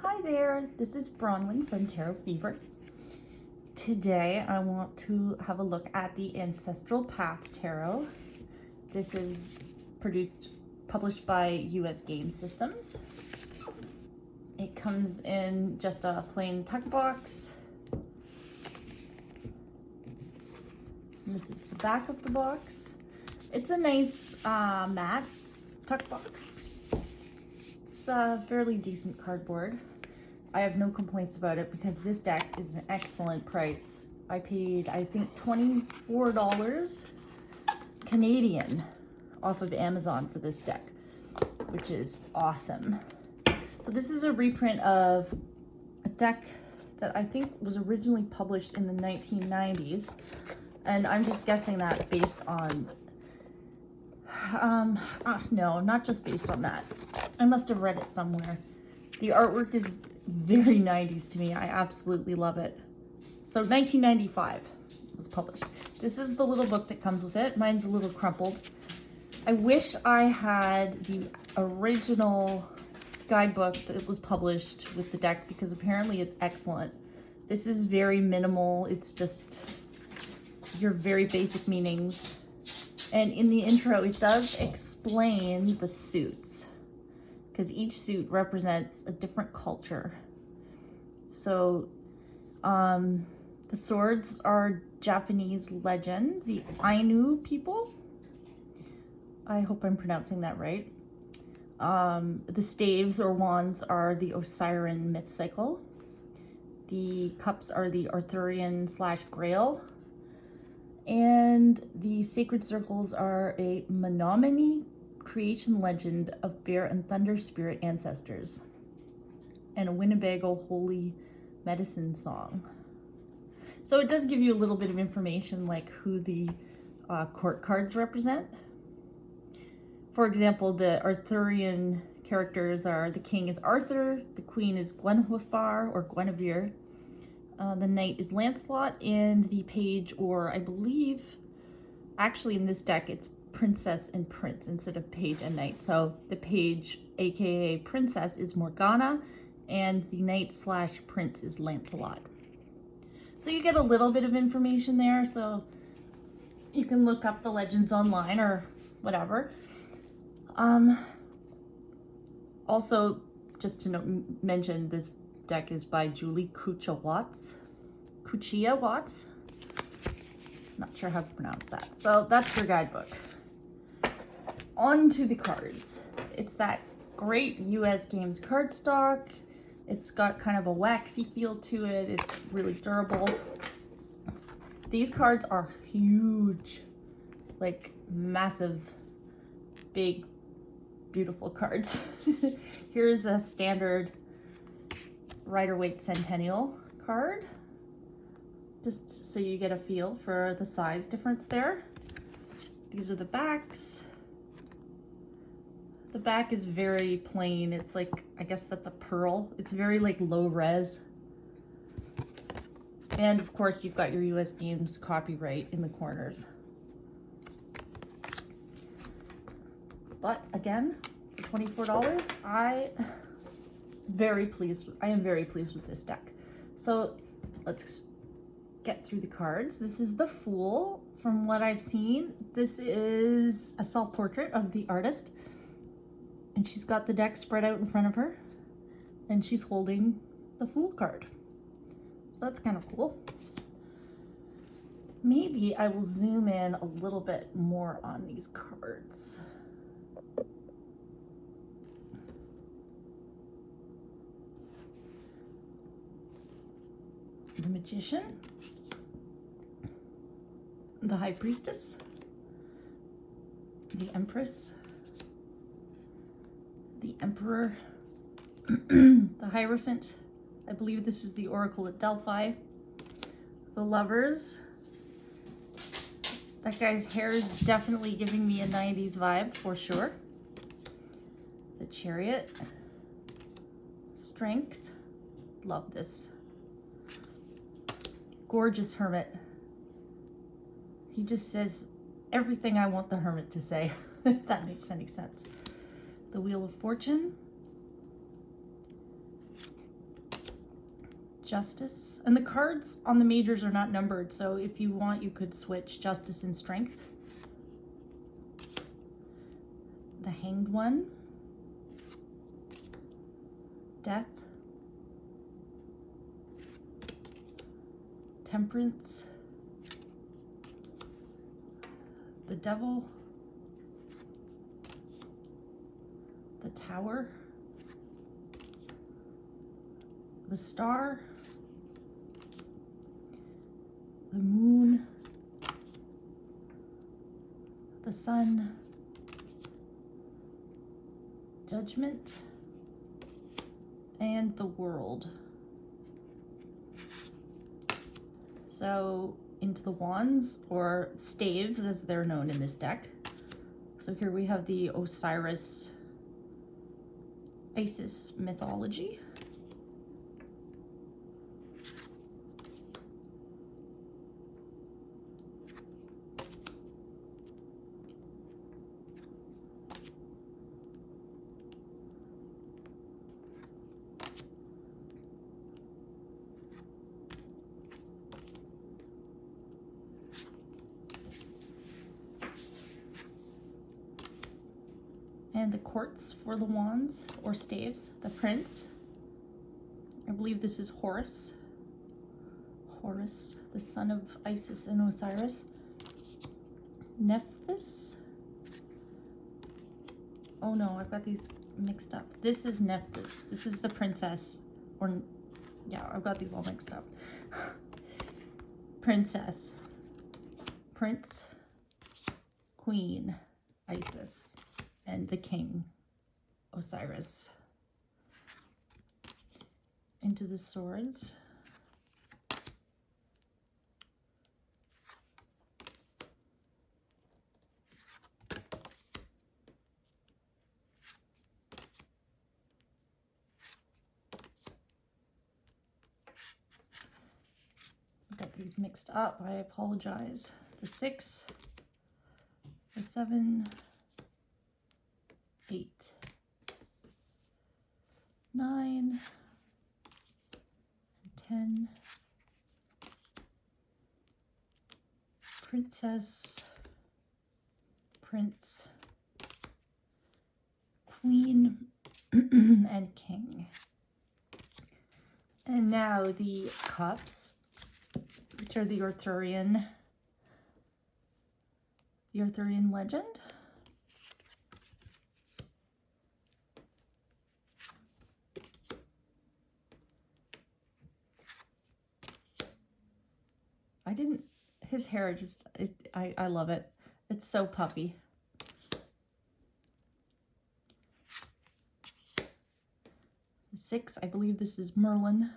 Hi there, this is Bronwyn from Tarot Fever. Today I want to have a look at the Ancestral Path Tarot. This is published by US Game Systems. It comes in just a plain tuck box. And this is the back of the box. It's a nice matte tuck box. It's a fairly decent cardboard. I have no complaints about it because this deck is an excellent price. I paid, I think, $24 Canadian off of Amazon for this deck, which is awesome. So this is a reprint of a deck that I think was originally published in the 1990s. And I'm just guessing that based on, no, not just based on that. I must have read it somewhere. The artwork is very 90s to me. I absolutely love it. So 1995 it was published. This is the little book that comes with it. Mine's a little crumpled. I wish I had the original guidebook that was published with the deck because apparently it's excellent. This is very minimal. It's just your very basic meanings. And in the intro, it does explain the suits because each suit represents a different culture. So the swords are Japanese legend, the Ainu people. I hope I'm pronouncing that right. The staves or wands are the Osiran myth cycle. The cups are the Arthurian / Grail. And the sacred circles are a Menominee creation legend of bear and thunder spirit ancestors, and a Winnebago holy medicine song. So it does give you a little bit of information like who the court cards represent. For example, the Arthurian characters are: the king is Arthur, the queen is Gwenhwyfar or Guinevere, the knight is Lancelot, and the page, or I believe, actually in this deck it's princess and prince instead of page and knight. So the page, aka princess, is Morgana, and the knight / prince is Lancelot. So you get a little bit of information there, so you can look up the legends online or whatever. Also, just to mention, this deck is by Julie Cuccia-Watts. Not sure how to pronounce that. So that's your guidebook. On to the cards. It's that great US Games cardstock. It's got kind of a waxy feel to it. It's really durable. These cards are huge, like massive, big, beautiful cards. Here's a standard Rider-Waite Centennial card, just so you get a feel for the size difference there. These are the backs. The back is very plain. It's like, I guess that's a pearl. It's very like low res. And of course you've got your US Games copyright in the corners. But again, for $24, I am very pleased with this deck. So let's get through the cards. This is the Fool. From what I've seen, this is a self-portrait of the artist. And she's got the deck spread out in front of her, and she's holding the Fool card. So that's kind of cool. Maybe I will zoom in a little bit more on these cards. The Magician, the High Priestess, the Empress, the Emperor, the Hierophant. I believe this is the Oracle at Delphi. The Lovers. That guy's hair is definitely giving me a 90s vibe for sure. The Chariot. Strength. Love this. Gorgeous Hermit. He just says everything I want the Hermit to say, if that makes any sense. The Wheel of Fortune. Justice. And the cards on the majors are not numbered, so if you want, you could switch Justice and Strength. The Hanged One. Death. Temperance. The Devil. The Tower. The Star. The Moon. The Sun. Judgment. And the World. So into the Wands, or Staves as they're known in this deck. So here we have the Osiris Isis mythology. And the Courts for the Wands, or Staves. The Prince. I believe this is Horus. Horus, the son of Isis and Osiris. Nephthys. Oh no, I've got these mixed up. This is Nephthys. This is the princess. Or, yeah, I've got these all mixed up. Princess. Prince. Queen. Isis. And the king, Osiris. Into the Swords. Got these mixed up, I apologize. The 6, the 7, 8, 9, 10, Princess, Prince, Queen, and King. And now the Cups, which are the Arthurian legend. His hair just, I love it. It's so puppy. The 6, I believe this is Merlin.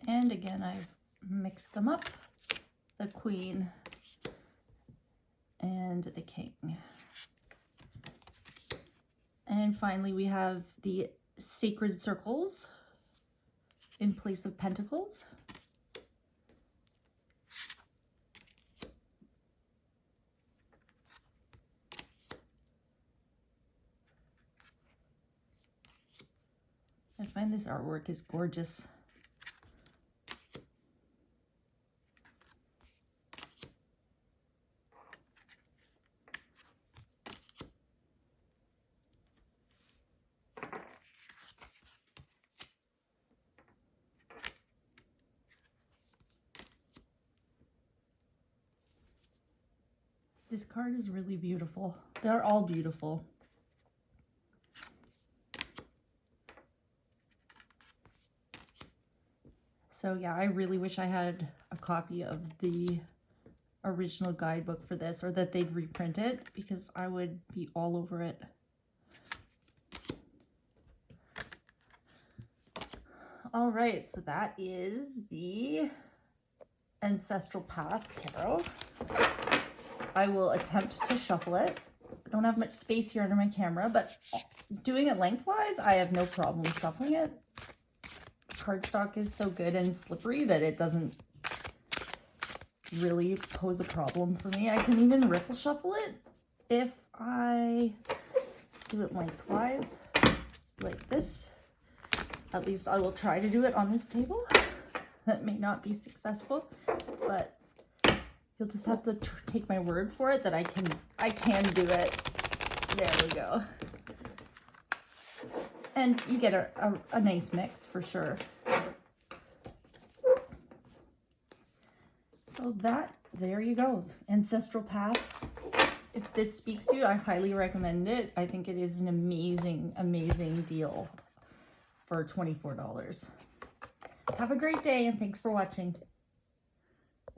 And again, I've mixed them up. The Queen and the King. And finally, we have the Sacred Circles in place of Pentacles. I find this artwork is gorgeous. This card is really beautiful. They're all beautiful. So yeah, I really wish I had a copy of the original guidebook for this, or that they'd reprint it, because I would be all over it. All right, so that is the Ancestral Path Tarot. I will attempt to shuffle it don't have much space here under my camera, but doing it lengthwise, I have no problem shuffling it. Cardstock is so good and slippery that it doesn't really pose a problem for me. I can even riffle shuffle it if I do it lengthwise like this. At least I will try to do it on this table. That may not be successful, but you'll just have to take my word for it that I can do it. There we go. And you get a nice mix for sure. So there you go. Ancestral Path. If this speaks to you, I highly recommend it. I think it is an amazing, amazing deal for $24. Have a great day and thanks for watching.